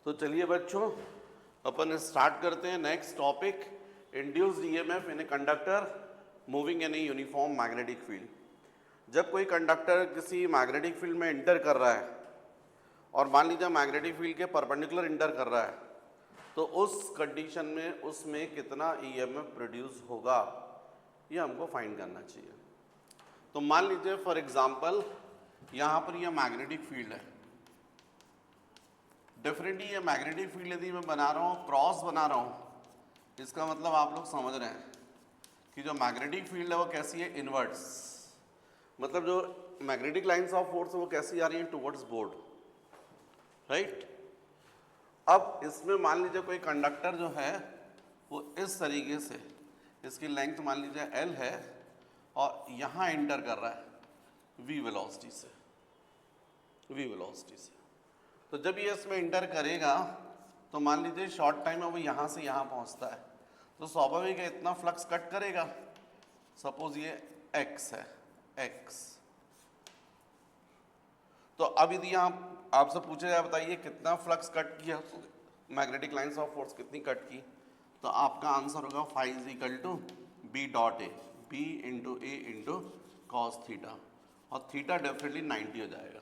तो चलिए बच्चों अपन स्टार्ट करते हैं next topic, induced EMF in a conductor moving in a uniform magnetic field. जब कोई कंडक्टर किसी मैग्नेटिक फील्ड में इंटर कर रहा है और मान लीजिए मैग्नेटिक फील्ड के परपेंडिकुलर इंटर कर रहा है, तो उस कंडीशन में उसमें कितना ईएमएफ प्रोड्यूस होगा ये हमको फाइंड करना चाहिए। तो मान लीजिए फॉर एग्जांपल यहाँ पर यह मैग्नेटिक फील्ड है, डेफिनेटली ये मैग्नेटिक फील्ड यदि मैं बना रहा हूँ, क्रॉस बना रहा हूँ, इसका मतलब आप लोग समझ रहे हैं कि जो मैग्नेटिक फील्ड है वो कैसी है, इनवर्ट्स। मतलब जो मैग्नेटिक लाइंस ऑफ फोर्स है वो कैसी आ रही है, टुवर्ड्स बोर्ड, राइट। अब इसमें मान लीजिए कोई कंडक्टर जो है वो इस तरीके से, इसकी लेंथ मान लीजिए L है और यहाँ एंटर कर रहा है v वेलोसिटी से। तो जब ये इसमें इंटर करेगा तो मान लीजिए शॉर्ट टाइम में वो यहाँ से यहाँ पहुँचता है, तो स्वाभाविक है इतना फ्लक्स कट करेगा। सपोज ये x है, x। तो अब यदि यहाँ आपसे पूछा जाए बताइए कितना फ्लक्स कट किया, मैग्नेटिक लाइंस ऑफ फोर्स कितनी कट की, तो आपका आंसर होगा phi is equal to B dot A, B into A into cos theta, और थीटा डेफिनेटली 90 हो जाएगा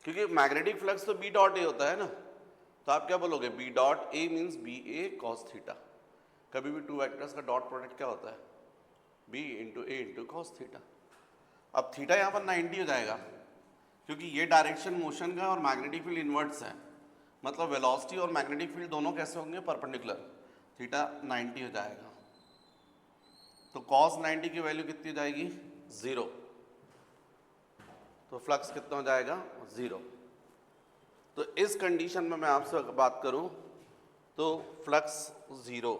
क्योंकि मैग्नेटिक फ्लक्स तो बी डॉट ए होता है ना। तो आप क्या बोलोगे, B dot A means B A cos theta. कभी भी टू वेक्टर्स का डॉट प्रोडक्ट क्या होता है, B into A into cos theta. अब थीटा यहाँ पर 90 हो जाएगा क्योंकि ये डायरेक्शन मोशन का और मैग्नेटिक फील्ड इन्वर्ट्स है, मतलब वेलोसिटी और मैग्नेटिक फील्ड दोनों कैसे होंगे, परपेंडिकुलर। थीटा 90 हो जाएगा, तो कॉस 90 की वैल्यू कितनी हो जाएगी, 0। तो फ्लक्स कितना हो जाएगा, 0। तो इस कंडीशन में मैं आपसे बात करूं तो फ्लक्स 0।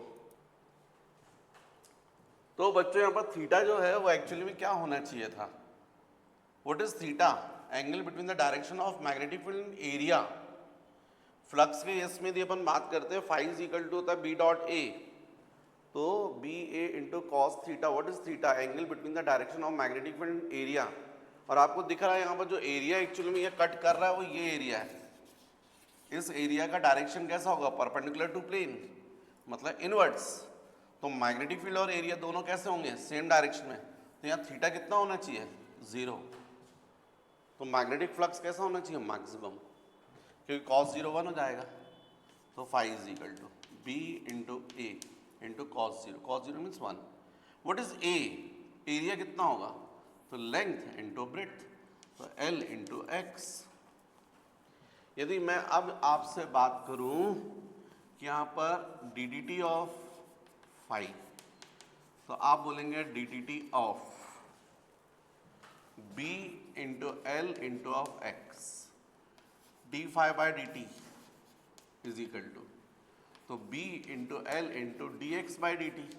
तो बच्चों यहाँ पर थीटा जो है वो एक्चुअली में क्या होना चाहिए था, what is theta, angle between the direction of magnetic field and area. Flux के इसमें यदि अपन बात करते हैं फाई इज इक्वल टू होता है बी डॉट ए, तो B A into cos theta, what is theta, angle between the direction of magnetic field and area. और आपको दिख रहा है यहाँ पर जो एरिया एक्चुअली में ये कट कर रहा है वो ये एरिया है। इस एरिया का डायरेक्शन कैसा होगा, परपेंडिकुलर टू प्लेन, मतलब इनवर्ट्स। तो मैग्नेटिक फील्ड और एरिया दोनों कैसे होंगे, सेम डायरेक्शन में। तो यहाँ थीटा कितना होना चाहिए, 0। तो मैग्नेटिक फ्लक्स कैसा होना चाहिए, मैक्सिमम, क्योंकि कॉस 0 1 हो जाएगा। तो phi is equal to B into A into cos 0, cos 0 means 1। What is A, area कितना होगा, तो लेंथ इंटू ब्रेड्थ, तो एल इंटू एक्स। यदि मैं अब आपसे बात करूं कि यहाँ पर D D T of phi, तो आप बोलेंगे D D T of B into L into of X, D phi by D T is equal to, तो B into L into D x by D t,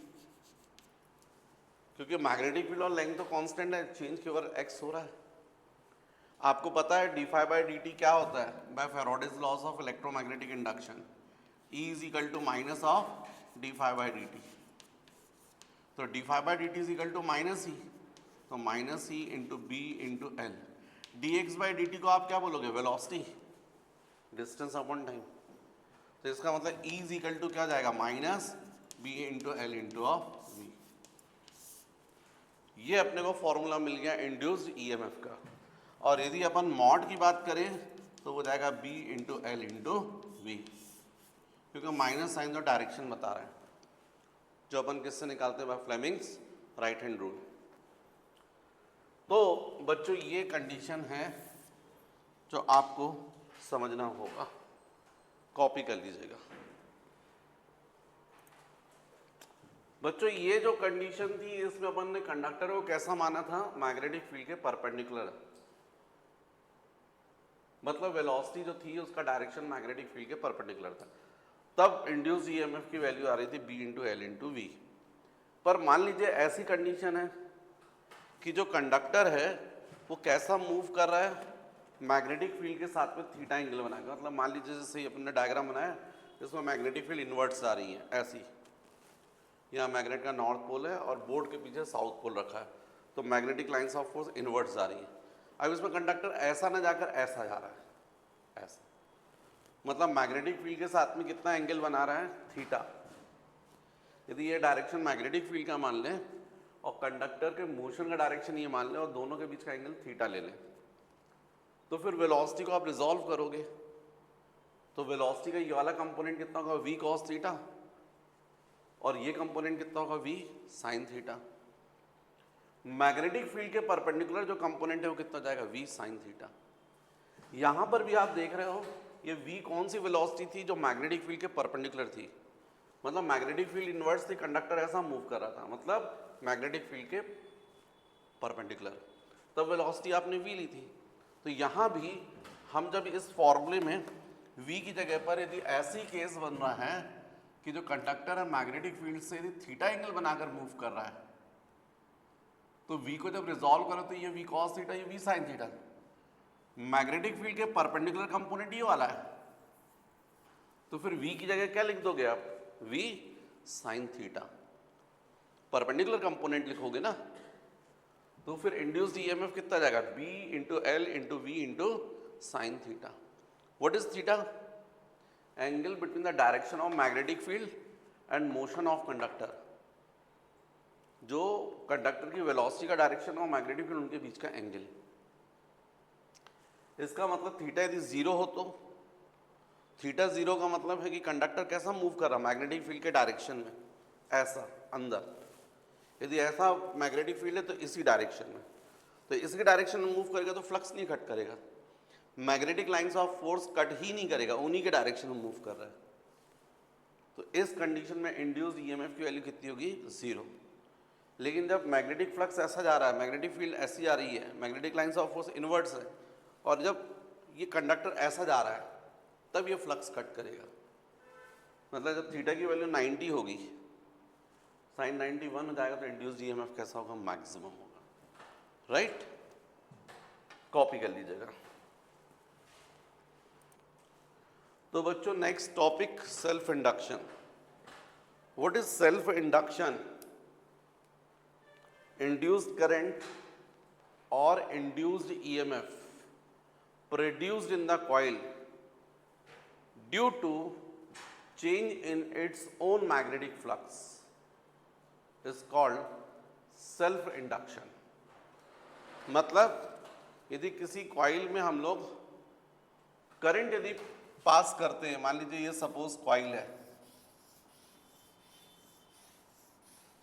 क्योंकि magnetic field और length तो constant है, change केवल x हो रहा है। आपको पता है D phi by D t क्या होता है, by Faraday's laws of electromagnetic induction, E is equal to minus of D phi by D T. तो D phi by D T is equal to minus E, तो minus E into B into L. D x by D T को आप क्या बोलोगे, velocity, distance upon time. तो इसका मतलब E is equal to क्या जाएगा, minus B into L into of V. ये अपने को फॉर्मूला मिल गया इंड्यूस्ड ईएमएफ का। और यदि अपन मॉड की बात करें तो वो जाएगा B into L into V, क्योंकि माइनस साइन जो डायरेक्शन बता रहा है, जो अपन किससे निकालते हैं, by Fleming's right hand rule. तो बच्चों ये कंडीशन है जो आपको समझना होगा, कॉपी कर लीजिएगा। बच्चों ये जो कंडीशन थी इसमें अपन ने कंडक्टर को कैसा माना था, मैग्नेटिक फील्ड के परपेंडिकुलर, मतलब वेलोसिटी जो थी उसका डायरेक्शन मैग्नेटिक फील्ड के परपेंडिकुलर था। तब इंड्यूस ईएमएफ की वैल्यू आ रही थी B into L into V. पर मान लीजिए ऐसी कंडीशन है कि जो कंडक्टर है वो कैसा मूव कर रहा है, मैग्नेटिक फील्ड के साथ में थीटा एंगल बनाएगा। मतलब मान लीजिए जैसे अपन ने डायग्राम बनाया, इसमें मैग्नेटिक फील्ड इन्वर्ट्स आ रही है ऐसी, यहाँ मैग्नेट का नॉर्थ पोल है और बोर्ड के पीछे साउथ पोल रखा है, तो magnetic lines of force inwards आ रही है। अब इसमें कंडक्टर ऐसा ना जाकर ऐसा जा रहा है, ऐसा, मतलब मैग्नेटिक फील्ड के साथ में कितना एंगल बना रहा है, थीटा। यदि ये डायरेक्शन मैग्नेटिक फील्ड का मान लें और कंडक्टर के मोशन का डायरेक्शन ये मान लें और दोनों के बीच का एंगल थीटा ले लें, तो फिर वेलोसिटी को आप रिजॉल्व करोगे तो वेलोसिटी का ये वाला कंपोनेंट कितना होगा, v cos थीटा, और ये कंपोनेंट कितना होगा, v sin theta. Magnetic field के परपेंडिकुलर जो कंपोनेंट है वो कितना जाएगा, v sin थीटा। यहां पर भी आप देख रहे हो ये v कौन सी वेलोसिटी थी, जो मैग्नेटिक फील्ड के परपेंडिकुलर थी। मतलब मैग्नेटिक फील्ड इनवर्स थी, कंडक्टर ऐसा मूव कर रहा था, मतलब मैग्नेटिक फील्ड के परपेंडिकुलर, तब वेलोसिटी आपने v ली थी। तो यहां भी हम जब इस फॉर्मूले में v की जगह पर यदि ऐसी केस बन रहा है कि जो कंडक्टर है मैग्नेटिक फील्ड से यदि थीटा एंगल बनाकर मूव कर रहा है, तो v को जब रिजॉल्व करो तो ये v cos थीटा, ये v sin theta. Magnetic field के परपेंडिकुलर कंपोनेंट ये वाला है, तो फिर v की जगह क्या लिख दोगे आप, v sin थीटा। परपेंडिकुलर कंपोनेंट लिखोगे ना, तो फिर इंड्यूस्ड ईएमएफ कितना जाएगा, b into L into V into sine theta. What is theta, angle between the direction of magnetic field and motion of conductor. जो कंडक्टर की वेलोसिटी का डायरेक्शन और मैग्नेटिक फील्ड उनके बीच का एंगल। इसका मतलब थीटा यदि जीरो हो तो थीटा जीरो का मतलब है कि कंडक्टर कैसा मूव कर रहा है, मैग्नेटिक फील्ड के डायरेक्शन में, ऐसा अंदर। यदि ऐसा मैग्नेटिक फील्ड है तो इसी डायरेक्शन में, तो इसके डायरेक्शन में मूव करेगा तो फ्लक्स नहीं कट करेगा, magnetic lines of force cut ही नहीं करेगा, उन्हीं के डायरेक्शन में मूव कर रहा है। तो इस कंडीशन में इंड्यूस्ड ईएमएफ की वैल्यू कितनी होगी, जीरो। लेकिन जब मैग्नेटिक फ्लक्स ऐसा जा रहा है, मैग्नेटिक फील्ड ऐसी आ रही है, magnetic lines of force inverts है, और जब ये कंडक्टर ऐसा जा रहा है तब ये फ्लक्स कट करेगा। मतलब जब थीटा की वैल्यू 90 होगी, साइन 91 हो जाएगा, तो इंड्यूस्ड ईएमएफ कैसा होगा, मैक्सिमम होगा। राइट, कॉपी कर लीजिएगा। तो बच्चों next topic self induction. What is self induction, induced current और induced EMF produced in the coil due to change in its own magnetic flux is called self induction। मतलब यदि किसी coil में हम लोग करंट यदि पास करते हैं, मान लीजिए ये सपोज कॉइल है,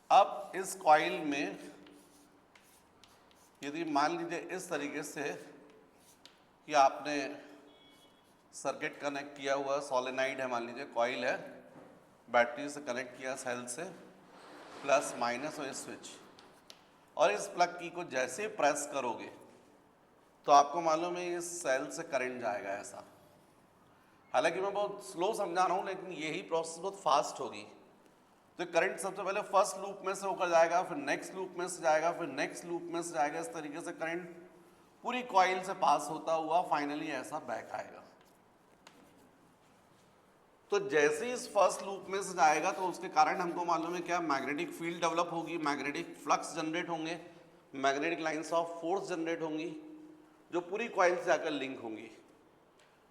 अब इस कॉइल में यदि मान लीजिए इस तरीके से कि आपने सर्किट कनेक्ट किया हुआ, सोलेनाइड है, मान लीजिए कॉइल है, बैटरी से कनेक्ट किया सेल से, प्लस माइनस और स्विच, और इस प्लग की को जैसे प्रेस करोगे तो आपको मालूम है इस सेल से करंट जाएगा ऐसा। हालांकि मैं बहुत स्लो समझा रहा हूँ, लेकिन यही प्रोसेस बहुत फास्ट होगी। तो करंट सबसे पहले फर्स्ट लूप में से होकर जाएगा, फिर नेक्स्ट लूप में से जाएगा, फिर नेक्स्ट लूप में से जाएगा, इस तरीके से करंट पूरी कॉइल से पास होता हुआ फाइनली ऐसा बैक आएगा। तो जैसे ही इस फर्स्ट लूप में से जाएगा तो उसके कारण हमको मालूम है क्या, मैग्नेटिक फील्ड डेवलप होगी, मैग्नेटिक फ्लक्स जनरेट होंगे, magnetic lines of force generate होंगी, जो पूरी कॉइल से आकर लिंक होंगी।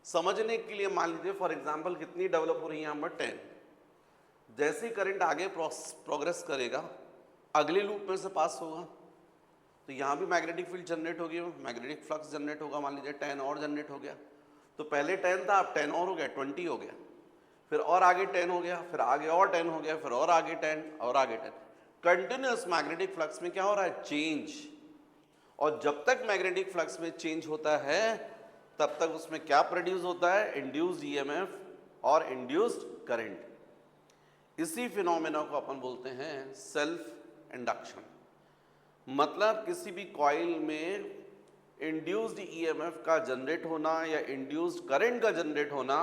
समझने के लिए मान लीजिए फॉर एग्जांपल कितनी डेवलप हो रही है यहाँ पर 10। जैसे ही करंट आगे प्रोग्रेस करेगा अगले लूप में से पास होगा, तो यहाँ भी मैग्नेटिक फील्ड जनरेट होगी, मैग्नेटिक फ्लक्स जनरेट होगा, मान लीजिए 10 और जनरेट हो गया। तो पहले 10 था, अब 10 और हो गया, 20 हो गया, फिर और आगे 10 हो गया, फिर आगे और 10 हो गया, फिर और आगे 10 और आगे 10। कंटिन्यूअस मैग्नेटिक फ्लक्स में क्या हो रहा है, चेंज। और जब तक मैग्नेटिक फ्लक्स में चेंज होता है तब तक उसमें क्या प्रोड्यूस होता है, इंड्यूस्ड ईएमएफ और इंड्यूस्ड करंट। इसी फिनोमेना को अपन बोलते हैं सेल्फ इंडक्शन। मतलब किसी भी कॉइल में इंड्यूस्ड ईएमएफ का जनरेट होना या इंड्यूस्ड करंट का जनरेट होना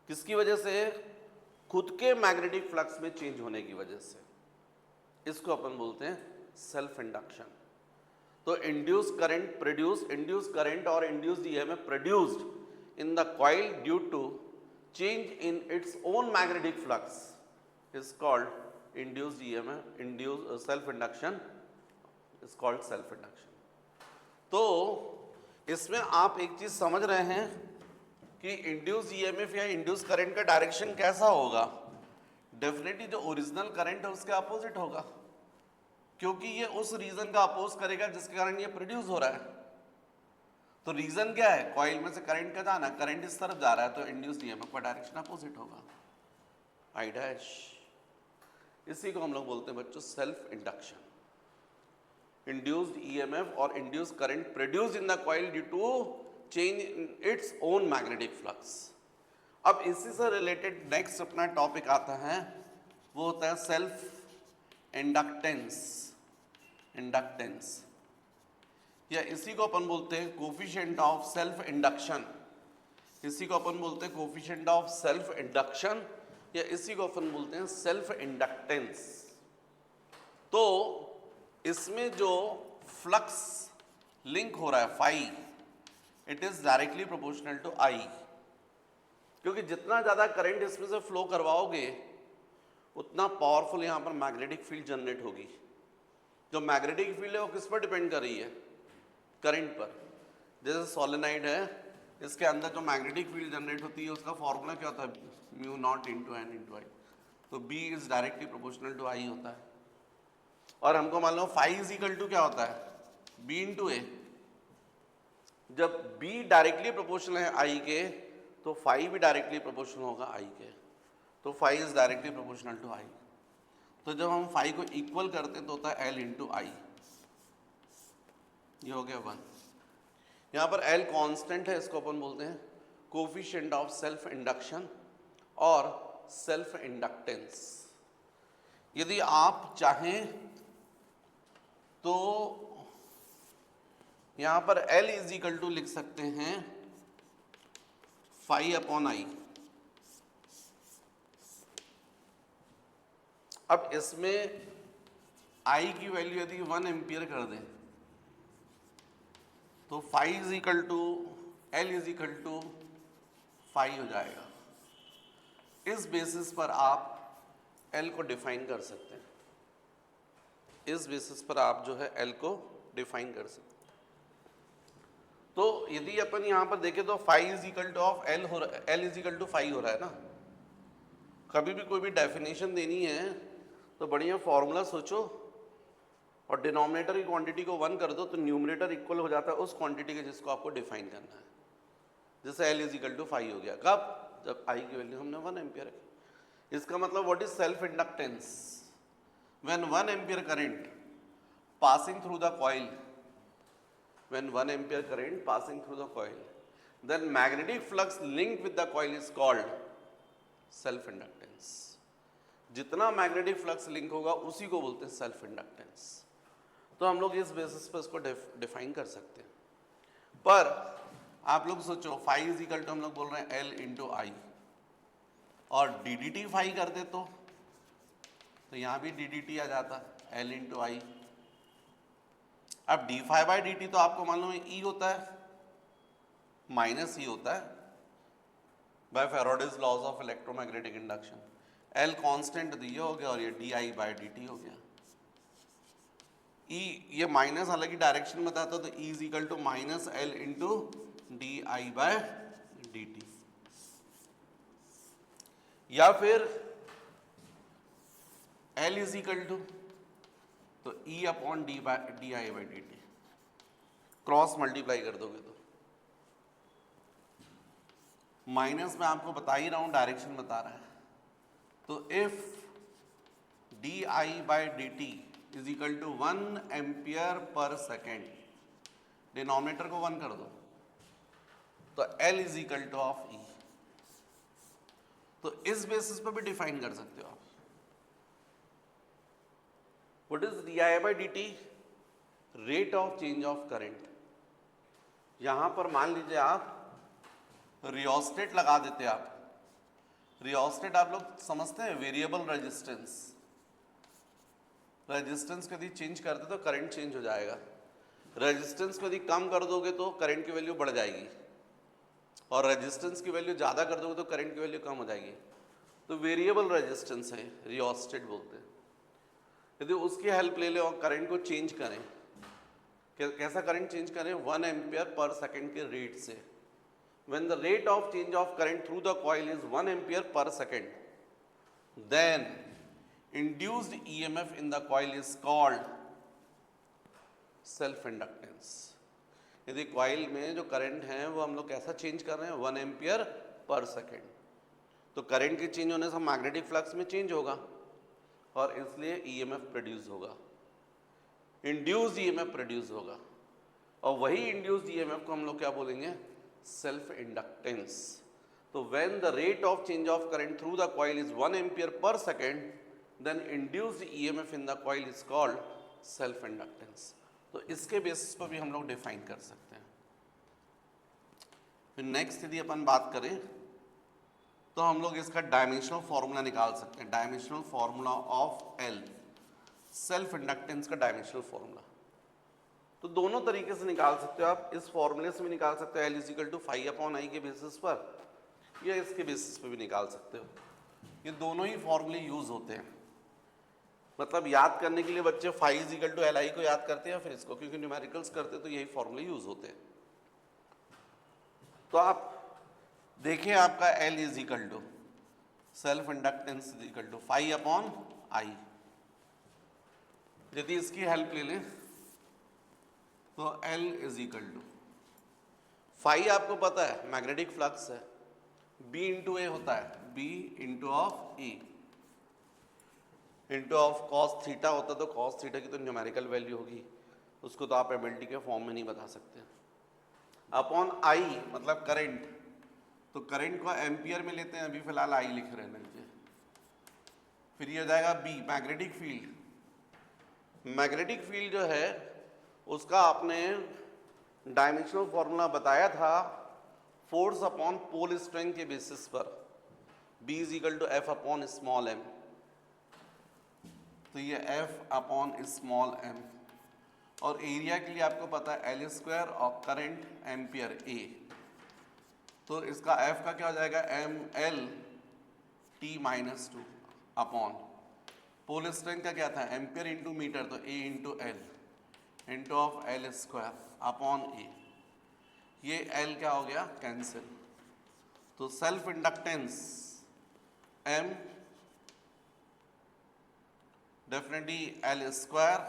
किसकी वजह से, खुद के मैग्नेटिक फ्लक्स में चेंज होने की वजह से। इसको अपन बोलते हैं सेल्फ इंडक्शन। तो इंड्यूस्ड करंट और induced EMF produced in the coil due to change in its own magnetic flux is called induced EMF, induced self induction is called self induction. तो इसमें आप एक चीज समझ रहे हैं कि इंड्यूस ईएमएफ या इंड्यूस करंट का डायरेक्शन कैसा होगा, डेफिनेटली जो ओरिजिनल करंट है उसके अपोजिट होगा, क्योंकि ये उस रीजन का अपोज करेगा जिसके कारण ये प्रोड्यूस हो रहा है। तो रीजन क्या है, कॉइल में से करंट का जाना, करंट इस तरफ जा रहा है तो इंड्यूस ईएमएफ का डायरेक्शन अपोजिट होगा, आई डैश। इसी को हम लोग बोलते हैं बच्चों सेल्फ इंडक्शन। इंड्यूस्ड ईएमएफ और induced current produced in the coil due to change in its own magnetic flux. अब इसी से रिलेटेड नेक्स्ट अपना टॉपिक आता है, वो होता है सेल्फ इंडक्टेंस। इंडक्टेंस या इसी को अपन बोलते हैं कोफिशिएंट ऑफ सेल्फ इंडक्शन। इसी को अपन बोलते हैं कोफिशिएंट ऑफ सेल्फ इंडक्शन या इसी को अपन बोलते हैं सेल्फ इंडक्टेंस। तो इसमें जो फ्लक्स लिंक हो रहा है phi, it is directly proportional to I, क्योंकि जितना ज्यादा करंट इसमें से फ्लो करवाओगे उतना पावरफुल यहां पर मैग्नेटिक फील्ड जनरेट होगी। जो मैग्नेटिक फील्ड है वो किस पर डिपेंड कर रही है, करंट पर। जैसे सोलेनाइड है, इसके अंदर जो मैग्नेटिक फील्ड जनरेट होती है उसका फॉर्मूला क्या होता है, mu not into N into I. तो B is directly proportional to I होता है। और हमको मान लो फाई इज इक्वल टू क्या होता है, बी इंटू ए। जब बी डायरेक्टली प्रोपोर्शनल है आई के तो फाई भी डायरेक्टली प्रोपोर्शनल होगा आई के, तो phi is directly proportional to I. तो जब हम फाई को इक्वल करते हैं तो होता है एल इंटू आई, ये हो गया 1। यहाँ पर एल कांस्टेंट है, इसको अपन बोलते हैं कोफिशिएंट ऑफ सेल्फ इंडक्शन और सेल्फ इंडक्टेंस। यदि आप चाहें तो यहाँ पर एल इज इक्वल टू लिख सकते हैं फाई अपॉन आई। अब इसमें आई की वैल्यू यदि 1 एम्पियर कर दें तो phi is equal to L is equal to phi हो जाएगा। इस बेसिस पर आप एल को डिफाइन कर सकते हैं, इस बेसिस पर आप जो है एल को डिफाइन कर सकते हैं। तो यदि अपन यहां पर देखें तो phi is equal to of L हो रहा है, L is equal to phi हो रहा है ना। कभी भी कोई भी डेफिनेशन देनी है तो बढ़िया फॉर्मूला सोचो और डिनोमिनेटर की क्वांटिटी को 1 कर दो तो न्यूमरेटर इक्वल हो जाता है उस क्वांटिटी के जिसको आपको डिफाइन करना है। जैसे L is equal to phi हो गया, कब, जब आई की वैल्यू हमने 1 एम्पियर रखी। इसका मतलब what is self inductance, when 1 ampere current passing through the coil, when 1 ampere current passing through the coil, then magnetic flux linked with the coil is called self inductance। जितना magnetic flux link होगा उसी को बोलते हैं self inductance. तो हम लोग इस बेसिस पर इसको डिफाइन कर सकते हैं। पर आप लोग सोचो फाई इज इक्वल टू हम लोग बोल रहे हैं एल इंटू आई, और डी डी टी फाई कर दे तो यहाँ भी डी डी टी आ जाता एल इंटू आई। अब D phi by D T तो आपको मालूम है ई होता है, माइनस ई होता है by Faraday's laws of electromagnetic induction. L constant तो ये हो गया और ये D I by D T हो गया। ई ये माइनस हालांकि डायरेक्शन बताता तो E is equal to minus L into D I by D T, या फिर एल इज इक्वल टू तो E upon D I by D T, cross multiply कर दोगे तो माइनस में आपको बता ही रहा हूं, डायरेक्शन बता रहा है। तो if D I by D T is equal to 1 ampere per second, denominator को 1 कर दो तो L is equal to of E. तो इस बेसिस पर भी डिफाइन कर सकते हो आप। What is di by dt? Rate of change of current. यहां पर मान लीजिए आप रियोस्टेट लगा देते, आप रियोस्टेट आप लोग समझते हैं वेरिएबल रेजिस्टेंस। रेजिस्टेंस को यदि चेंज करते तो करंट चेंज हो जाएगा, रेजिस्टेंस को यदि कम कर दोगे तो करंट की वैल्यू बढ़ जाएगी, और रेजिस्टेंस की वैल्यू ज़्यादा कर दोगे तो करंट की वैल्यू कम हो जाएगी। तो वेरिएबल रेजिस्टेंस है, रियोस्टेट बोलते हैं। यदि उसकी हेल्प ले लें और करंट को चेंज करें, कैसा करंट चेंज करें, 1 एम्पियर पर सेकेंड के रेट से, when the rate of change of current through the coil is 1 ampere per second, then induced EMF in the coil is called self inductance. यदि coil में जो current है वो हम लोग कैसा चेंज कर रहे हैं, 1 एम्पियर पर सेकेंड, तो करंट के चेंज होने से मैग्नेटिक फ्लक्स में चेंज होगा और इसलिए ईएमएफ प्रोड्यूस होगा, इंड्यूस्ड ईएमएफ प्रोड्यूस होगा, और वही इंड्यूस्ड ईएमएफ को हम लोग क्या बोलेंगे, सेल्फ इंडक्टेंस. तो when the rate of change of current through the coil is 1 ampere per second, then induced EMF in the coil is called self inductance. तो इसके बेसिस पर भी हम लोग डिफाइन कर सकते हैं. फिर नेक्स्ट यदि अपन बात करें तो हम लोग इसका डायमेंशनल फॉर्मूला निकाल सकते हैं. Dimensional formula of L, self inductance का डायमेंशनल फॉर्मूला. तो दोनों तरीके से निकाल सकते हो आप. इस फॉर्मूले से भी निकाल सकते हो L is equal to 5/I के बेसिस पर, या इसके बेसिस पर भी निकाल सकते हो. ये दोनों ही फॉर्मूले यूज होते हैं. मतलब याद करने के लिए बच्चे 5 इज इक्वल टू LI को याद करते हैं, फिर इसको, क्योंकि न्यूमेरिकल्स करते हैं तो यही फॉर्मूले यूज होते हैं. तो आप देखें, आपका L is equal to self inductance is equal to 5/I. यदि इसकी हेल्प ले लें तो L इज इक्वल टू 5 आपको पता है मैग्नेटिक फ्लक्स है, B इंटू ए होता है, B into of E into of cos theta होता, तो कॉस थीटा की तो न्यूमेरिकल वैल्यू होगी, उसको तो आप एबिलिटी के फॉर्म में नहीं बता सकते. अपॉन I मतलब करंट, तो करंट को एम्पियर में लेते हैं, अभी फिलहाल I लिख रहे हैं नीचे. फिर ये हो जाएगा B magnetic field. Magnetic field जो है उसका आपने डायमेंशनल फॉर्मूला बताया था फोर्स अपॉन पोल स्ट्रेंथ के बेसिस पर, B is equal to F upon small m. तो ये F अपॉन स्मॉल m, और एरिया के लिए आपको पता है L स्क्वायर और करंट एम्पियर A. तो इसका F का क्या हो जाएगा, ML T-2 upon pole strength का क्या था, एम्पियर इंटू मीटर, तो A into L into of L square upon A. ये L क्या हो गया, कैंसिल. तो self inductance M definitely L square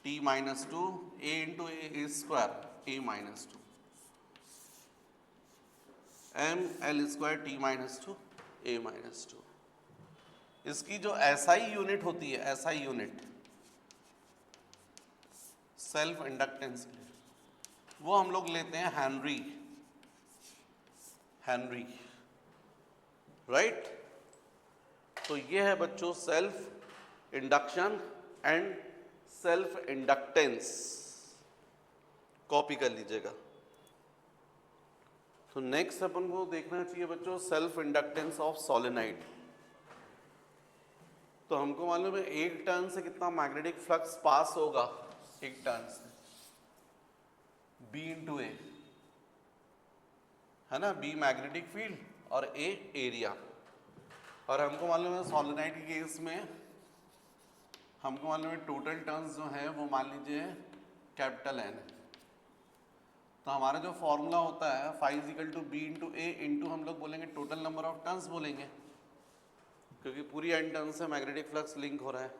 T-2 A into A square A-2 M L square T-2 A-2. इसकी जो SI unit होती है, SI यूनिट सेल्फ इंडक्टेंस के लिए, वो हम लोग लेते हैं हेनरी. Henry, right. तो ये है बच्चों self induction and self inductance, copy कर लीजिएगा. तो नेक्स्ट अपन को देखना चाहिए बच्चों सेल्फ इंडक्टेंस ऑफ सोलेनोइड. तो हमको मालूम है एक टर्न से कितना मैग्नेटिक फ्लक्स पास होगा, एक टर्न से B इंटू ए है ना, B मैग्नेटिक फील्ड और A एरिया. और हमको मालूम है सोलेनोइड के केस में हमको मालूम है टोटल टर्न्स जो है वो मान लीजिए कैपिटल N. तो हमारा जो फॉर्मूला होता है 5 equal to B into A into हम लोग बोलेंगे टोटल नंबर ऑफ टर्न्स बोलेंगे, क्योंकि पूरी एन टर्न से मैग्नेटिक फ्लक्स लिंक हो रहा है.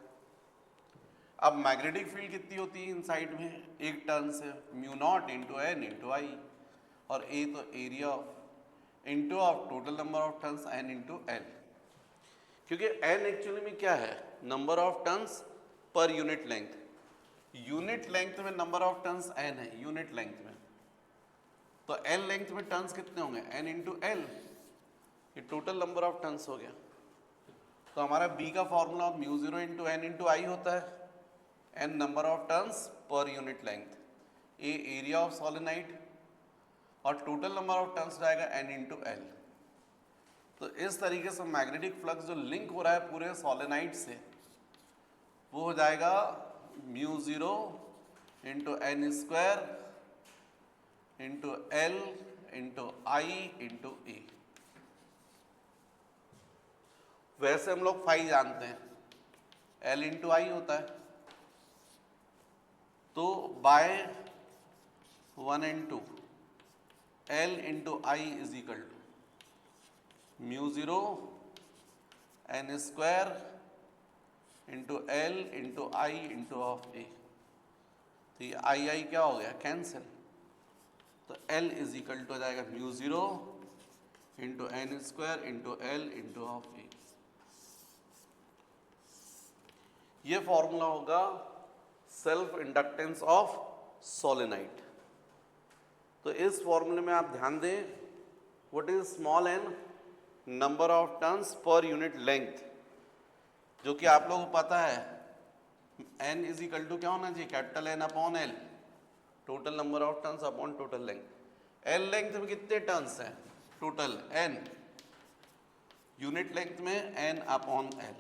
अब मैग्नेटिक फील्ड कितनी होती है इनसाइड में, एक टर्न से μ0 इंटू N इंटू I, और A तो area of into of total number of turns N into L. क्योंकि N एक्चुअली में क्या है, number of turns per unit length. Unit length में नंबर ऑफ टर्न्स N है unit length में, तो L लेंथ में टर्न्स कितने होंगे, N इंटू L. ये टोटल नंबर ऑफ टर्न्स हो गया. तो हमारा B का formula μ0 into N into I होता है, N number of turns per unit length, A area of solenoid, और टोटल नंबर ऑफ टर्न्स जाएगा N इंटू L. तो इस तरीके से मैग्नेटिक फ्लक्स जो लिंक हो रहा है पूरे सोलेनोइड से, वो हो जाएगा μ0 into N square into L into I into A. वैसे हम लोग फाई जानते हैं, L इंटू I होता है, तो बाय 1 and 2 L into I is equal to mu zero n square into L into I into of A. तो ये आई क्या हो गया, कैंसिल। तो L इज इक्वल टू हो जाएगा mu zero into N square into L into of A. ये formula होगा सेल्फ इंडक्टेंस ऑफ सोलेनाइड। तो इस फॉर्मूले में आप ध्यान दें, what is small N, number of turns per unit length, जो कि आप लोगों को पता है n इज इक्वल टू क्या होना चाहिए, capital N upon L, total number of turns upon total length. L length में कितने टर्न्स हैं, टोटल n, यूनिट लेंथ में n अपॉन L,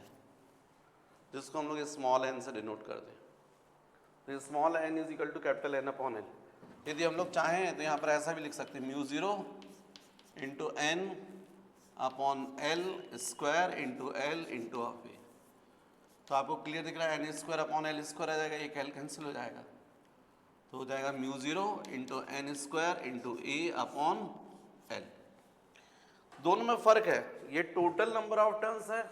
जिसको हम लोग स्मॉल n से डिनोट कर दें। तो small n is equal to capital N upon L। यदि हम लोग चाहें तो यहाँ पर ऐसा भी लिख सकते हैं, mu zero into N upon L square into L into of A. तो आपको क्लियर दिख रहा है, N square upon L square आ जाएगा, एक एल कैंसिल हो जाएगा, तो हो जाएगा mu zero into N square into A upon L. दोनों में फ़र्क है, ये टोटल नंबर ऑफ टर्न्स है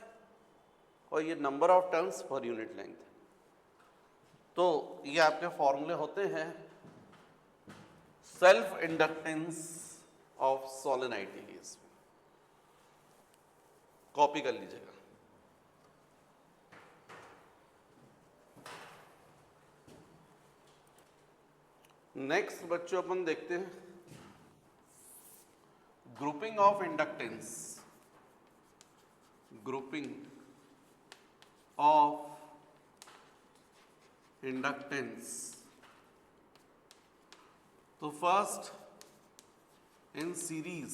और ये number of turns per unit length है। तो ये आपके फॉर्मूले होते हैं सेल्फ इंडक्टेंस ऑफ सोलेनाइड के केस में, कॉपी कर लीजिएगा। नेक्स्ट बच्चों अपन देखते हैं grouping of inductance, grouping of inductance. तो फर्स्ट इन सीरीज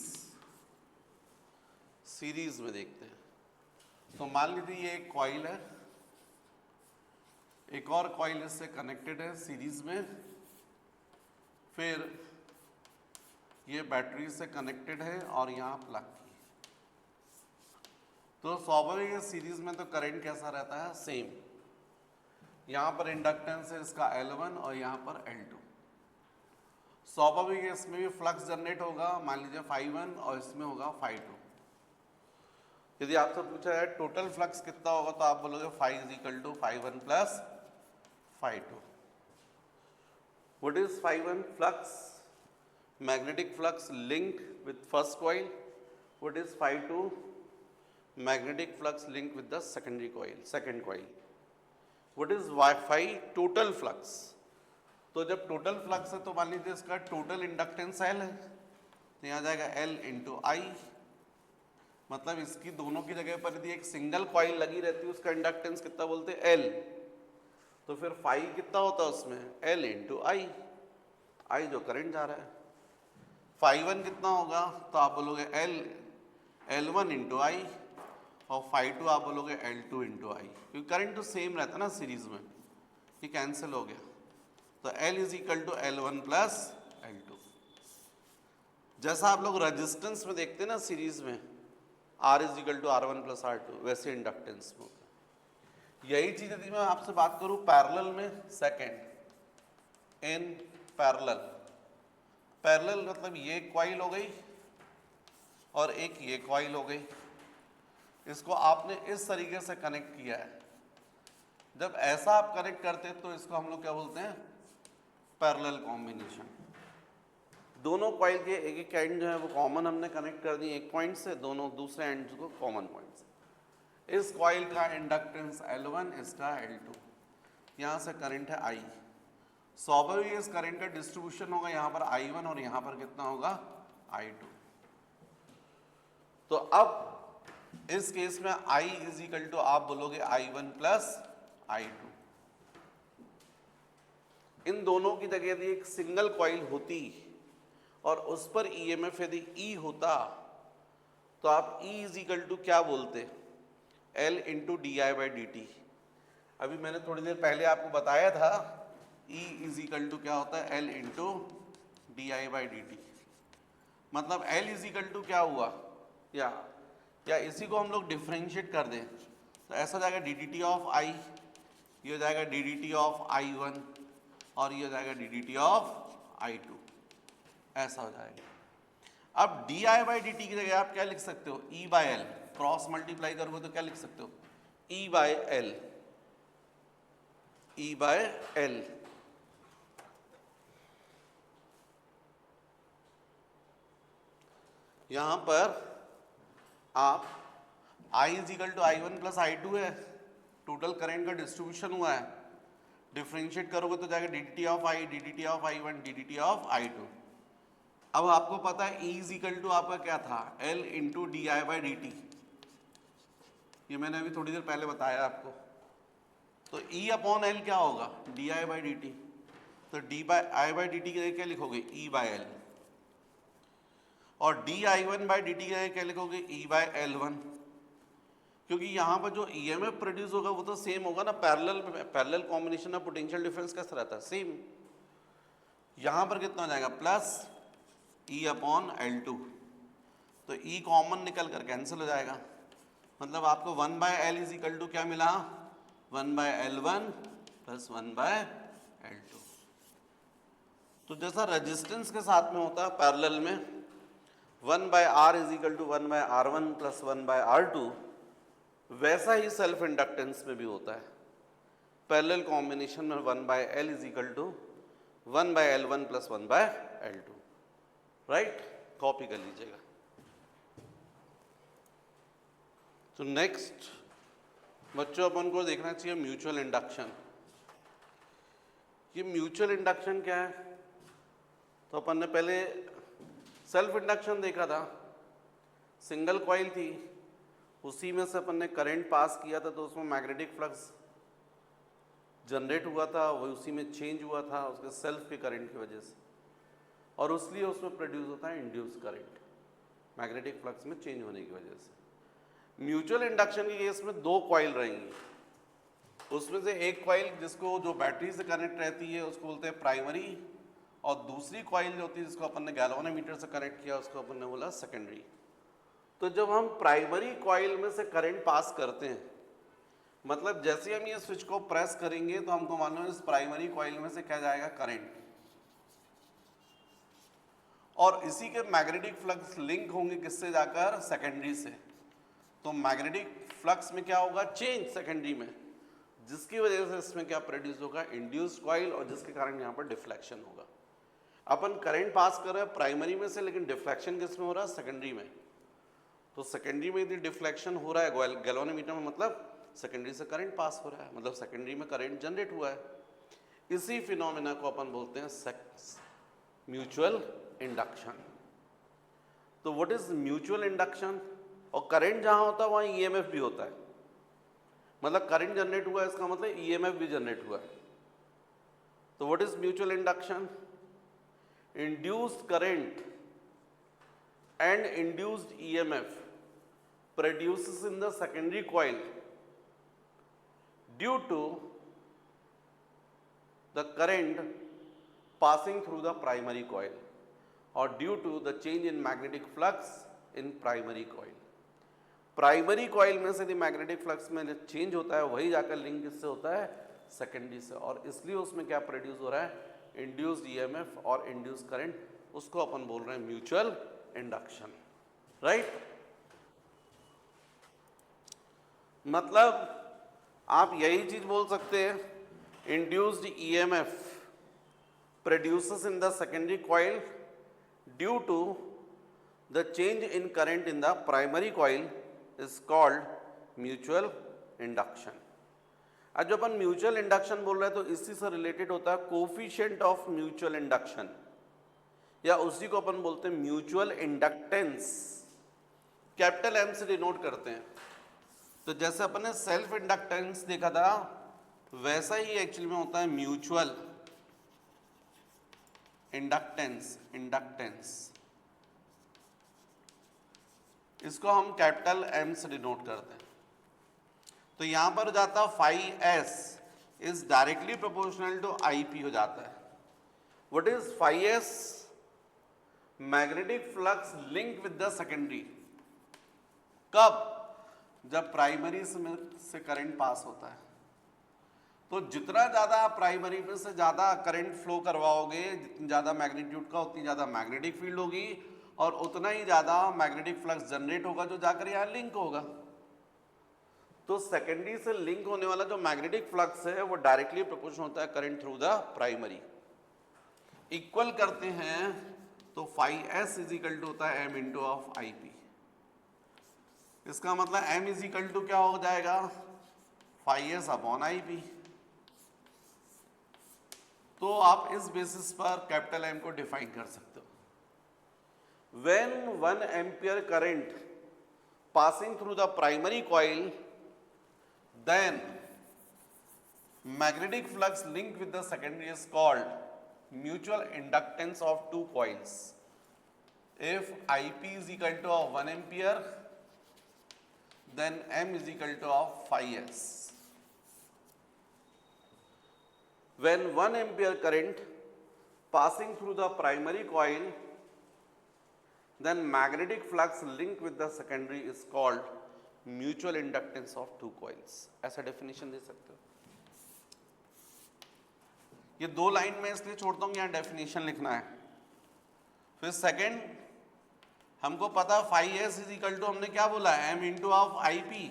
में देखते हैं। तो मान लीजिए ये एक कॉइल है, एक और कॉइल इससे कनेक्टेड है सीरीज में, फिर ये बैटरी से कनेक्टेड है और यहाँ प्लग की। तो स्वाभाविक है सीरीज में तो करंट कैसा रहता है, सेम। यहाँ पर इंडक्टेंस है इसका L1 और यहाँ पर L2। स्वाभाविक है इसमें भी फ्लक्स जनरेट होगा, मान लीजिए φ1 और इसमें होगा φ2। यदि आपसे पूछा है टोटल फ्लक्स कितना होगा तो आप बोलोगे φ is equal to φ1 plus φ2। What is φ1, flux, magnetic flux link with first coil. What is φ2, magnetic flux link with the secondary coil, second coil. What is φ, total flux. तो जब टोटल फ्लक्स है तो मान लीजिए इसका टोटल इंडक्टेंस L है, तो यहाँ जाएगा L इंटू आई। मतलब इसकी दोनों की जगह पर यदि एक सिंगल कॉइल लगी रहती है उसका इंडक्टेंस कितना बोलते हैं, L। तो फिर फाई कितना होता है उसमें, L इंटू आई, आई जो करंट जा रहा है। φ1 कितना होगा तो आप बोलोगे L1 इंटू आई, और φ2 आप बोलोगे L2 इंटू आई, क्योंकि करंट तो सेम रहता है ना सीरीज में, ये कैंसिल हो गया। तो L is equal to L1 plus L2। जैसा आप लोग रेजिस्टेंस में देखते हैं ना सीरीज में, R is equal to R1 plus R2, वैसे इंडक्टेंस में होता है। यही चीज यदि मैं आपसे बात करूं पैरेलल में, सेकेंड इन पैरेलल, पैरेलल मतलब ये कॉइल हो गई और एक ये कॉइल हो गई, इसको आपने इस तरीके से कनेक्ट किया है। जब ऐसा आप कनेक्ट करते हैं तो इसको हम लोग क्या बोलते हैं, पैरेलल कॉम्बिनेशन। दोनों कॉइल के एक एक एंड जो है वो कॉमन हमने कनेक्ट कर दी एक पॉइंट से, दोनों दूसरे एंड को कॉमन पॉइंट से। इस कॉइल का इंडक्टेंस L1, इसका L2, यहाँ से करंट है I। स्वाभाविक इस करंट का डिस्ट्रीब्यूशन होगा, यहाँ पर I1 और यहाँ पर कितना होगा, I2। तो अब इस केस में I इज इक्वल टू आप बोलोगे I1 प्लस I2। इन दोनों की जगह यदि एक सिंगल कॉइल होती और उस पर ईएमएफ यदि E होता तो आप E इज इक्वल टू क्या बोलते, L into D I by D T. अभी मैंने थोड़ी देर पहले आपको बताया था E इज इक्वल टू क्या होता है, L into D I by D t. मतलब L इज इक्वल टू क्या हुआ, या इसी को हम लोग डिफ्रेंशिएट कर दें तो ऐसा हो जाएगा D D T of I, ये हो जाएगा D D T of I1 और ये हो जाएगा D D T of I2, ऐसा हो जाएगा। अब D I by D T की जगह आप क्या लिख सकते हो, E by L, cross multiply करोगे तो क्या लिख सकते हो, E by L, E by L. यहां पर आप I is equal to I one plus I two है, टोटल करंट का डिस्ट्रीब्यूशन हुआ है, डिफ्रेंशिएट करोगे तो जाएगा D D T of I, D D T of I one, D D T of I two. अब आपको पता है E इज इक्वल टू आपका क्या था, L into D I by D T, ये मैंने अभी थोड़ी देर पहले बताया आपको। तो E अपॉन एल क्या होगा, D I by D T, तो D by I by D T की जगह क्या लिखोगे, E बाय एल, और D I one by D T की जगह क्या लिखोगे, E बाय एल वन, क्योंकि यहाँ पर जो EMF प्रोड्यूस होगा वो तो सेम होगा ना, parallel combination of potential difference कैसा रहता है, सेम। यहाँ पर कितना हो जाएगा, plus E upon L two, तो E कॉमन निकल कर कैंसिल हो जाएगा, मतलब आपको 1 by L is equal to क्या मिला, 1 by L one plus 1 by L two. तो जैसा रेजिस्टेंस के साथ में होता है पैरेलल में 1 by R is equal to 1 by R one plus 1 by R two, वैसा ही सेल्फ इंडक्टेंस में भी होता है, पैरेलल कॉम्बिनेशन में 1 by L is equal to 1 by L one plus 1 by L two, right, copy कर लीजिएगा। तो नेक्स्ट बच्चों अपन को देखना चाहिए म्यूचुअल इंडक्शन। ये म्यूचुअल इंडक्शन क्या है, तो अपन ने पहले सेल्फ इंडक्शन देखा था, सिंगल कॉइल थी, उसी में से अपन ने करंट पास किया था तो उसमें मैग्नेटिक फ्लक्स जनरेट हुआ था, वही उसी में चेंज हुआ था उसके सेल्फ के करंट की वजह से, और इसलिए उसमें प्रोड्यूस होता है इंड्यूस करंट मैग्नेटिक फ्लक्स में चेंज होने की वजह से। म्यूचुअल इंडक्शन के केस में दो कॉइल रहेंगी, उसमें से एक कॉइल जिसको जो बैटरी से कनेक्ट रहती है उसको बोलते हैं प्राइमरी, और दूसरी कॉइल जो होती है जिसको अपन ने गैल्वेनोमीटर से कनेक्ट किया उसको अपन ने बोला सेकेंडरी। तो जब हम प्राइमरी कॉइल में से करंट पास करते हैं, मतलब जैसे हम ये स्विच को प्रेस करेंगे तो हमको मालूम है इस प्राइमरी कॉइल में से क्या जाएगा, करंट, और इसी के मैग्नेटिक फ्लक्स लिंक होंगे किससे जाकर, सेकेंडरी से। तो मैग्नेटिक फ्लक्स में क्या होगा, चेंज सेकेंडरी में, जिसकी वजह से इसमें क्या प्रोड्यूस होगा, इंड्यूस्ड कॉइल, और जिसके कारण यहाँ पर डिफ्लेक्शन होगा। अपन करंट पास कर रहे हैं प्राइमरी में से, लेकिन डिफ्लेक्शन किस में हो रहा है, सेकेंडरी में। तो सेकेंडरी में यदि डिफ्लेक्शन हो रहा है गैल्वेनोमीटर में, मतलब सेकेंडरी से करंट पास हो रहा है, मतलब सेकेंडरी में करंट जनरेट हुआ है। इसी फिनोमेना को अपन बोलते हैं म्यूचुअल इंडक्शन। तो व्हाट इज म्यूचुअल इंडक्शन, और करंट जहां होता है वहां ईएमएफ भी होता है, मतलब करंट जनरेट हुआ है इसका मतलब ईएमएफ भी जनरेट हुआ है। तो what is mutual induction, induced current and induced EMF produces in the secondary coil due to the current passing through the primary coil or due to the change in magnetic flux in primary coil. Primary coil में से यदि magnetic flux में change होता है वही जाकर link किससे होता है, सेकेंडरी से, और इसलिए उसमें क्या प्रोड्यूस हो रहा है, इंड्यूस्ड ईएमएफ और इंड्यूस्ड करंट, उसको अपन बोल रहे हैं म्यूचुअल इंडक्शन, राइट। मतलब आप यही चीज बोल सकते हैं, induced EMF produces in the secondary coil due to the change in current in the primary coil is called mutual induction. आज जो अपन म्यूचुअल इंडक्शन बोल रहे हैं तो इसी से रिलेटेड होता है कोफिशिएंट ऑफ म्यूचुअल इंडक्शन, या उसी को अपन बोलते हैं म्यूचुअल इंडक्टेंस, कैपिटल एम से डिनोट करते हैं। तो जैसे अपन ने सेल्फ इंडक्टेंस देखा था वैसा ही एक्चुअली में होता है म्यूचुअल इंडक्टेंस, इसको हम कैपिटल एम से डिनोट करते हैं। तो यहां पर जाता phi S is directly proportional to I P हो जाता है। What is phi S, magnetic flux link with the secondary, कब, जब प्राइमरी से करंट पास होता है। तो जितना ज़्यादा प्राइमरी में से ज़्यादा करंट फ्लो करवाओगे, जितनी ज़्यादा मैग्नीट्यूड का उतनी ज़्यादा मैग्नेटिक फील्ड होगी, और उतना ही ज़्यादा मैग्नेटिक फ्लक्स जनरेट होगा जो जाकर यहाँ लिंक होगा। तो सेकेंडरी से लिंक होने वाला जो मैग्नेटिक फ्लक्स है वो डायरेक्टली प्रोपोर्शनल होता है current through the primary. Equal करते हैं तो phi S is equal to होता है M into of I P. इसका मतलब एम इज इक्वल टू क्या हो जाएगा, phi S upon I P. तो आप इस बेसिस पर कैपिटल एम को डिफाइन कर सकते हो। When 1 ampere current passing through the primary coil, then magnetic flux linked with the secondary is called mutual inductance of two coils. If Ip is equal to 1 ampere, then M is equal to phi s. When 1 ampere current passing through the primary coil, then magnetic flux linked with the secondary is called mutual inductance of two coils. ऐसा definition दे सकते हो। ये 2 line में इसलिए छोड़ता हूं, यहाँ definition लिखना है। फिर सेकंड, हमको पता phi S is equal to हमने क्या बोला, M into of I P.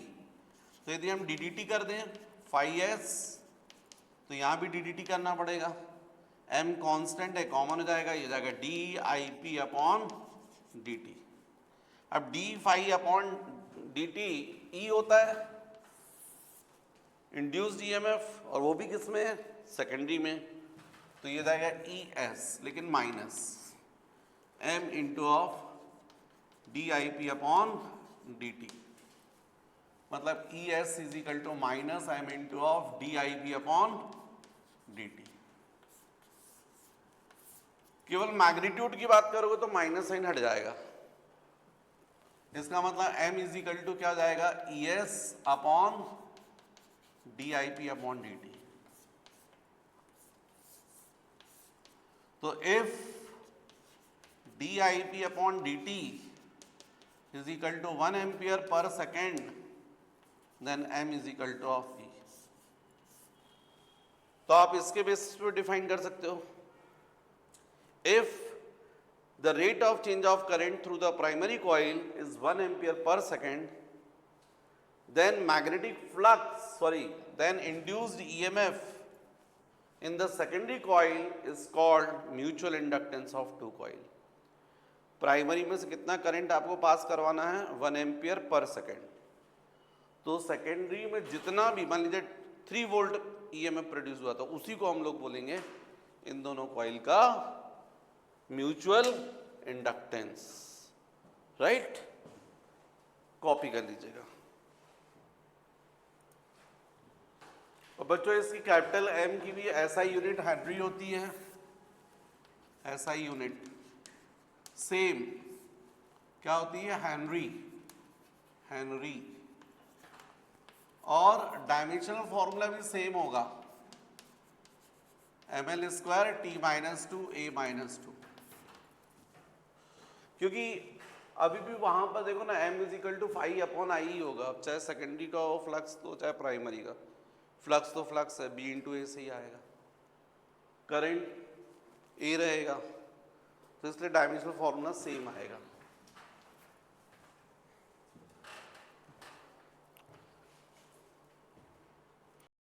तो यदि हम डी डी टी कर दें फाई एस, तो यहाँ भी डी डी टी करना पड़ेगा। एम कॉन्स्टेंट है, कॉमन हो जाएगा, ये जाएगा D I P upon D t. अब D phi upon D t E होता है इंड्यूस्ड ईएमएफ, और वो भी किस में है, सेकेंडरी में। तो ये जाएगा ई एस, लेकिन minus M into of D I P upon D t. मतलब E S is equal to minus M into of D I P upon D t. केवल मैग्नीट्यूड की बात करोगे तो माइनस साइन हट जाएगा। इसका मतलब m इज इक्वल टू क्या हो जाएगा, E S upon D I P upon D T. तो if D I P upon D T is equal to 1 ampere per second, then m is equal to of v। तो आप इसके basis पे define कर सकते हो। If the rate of change of current through the primary coil is 1 ampere per second, then then induced EMF in the secondary coil is called mutual inductance of two coil. Primary में से कितना current आपको पास करवाना है, 1 ampere per second. तो secondary में जितना भी, मान लीजिए 3 वोल्ट EMF प्रोड्यूस हुआ था, उसी को हम लोग बोलेंगे इन दोनों कॉइल का म्यूचुअल इंडक्टेंस। राइट, कॉपी कर लीजिएगा। और बच्चों इसकी कैपिटल एम की भी एसआई यूनिट हेनरी होती है। एसआई यूनिट सेम क्या होती है, हेनरी। हेनरी और डायमेंशनल फॉर्मूला भी सेम होगा, ml square T minus two A minus two. क्योंकि अभी भी वहां पर देखो ना, m is equal to phi upon I ही होगा। अब चाहे सेकेंडरी का हो फ्लक्स तो चाहे प्राइमरी का, फ्लक्स तो फ्लक्स है, बी इंटू ए से ही आएगा। करंट ए रहेगा, तो इसलिए डायमेंशनल फॉर्मूला सेम आएगा।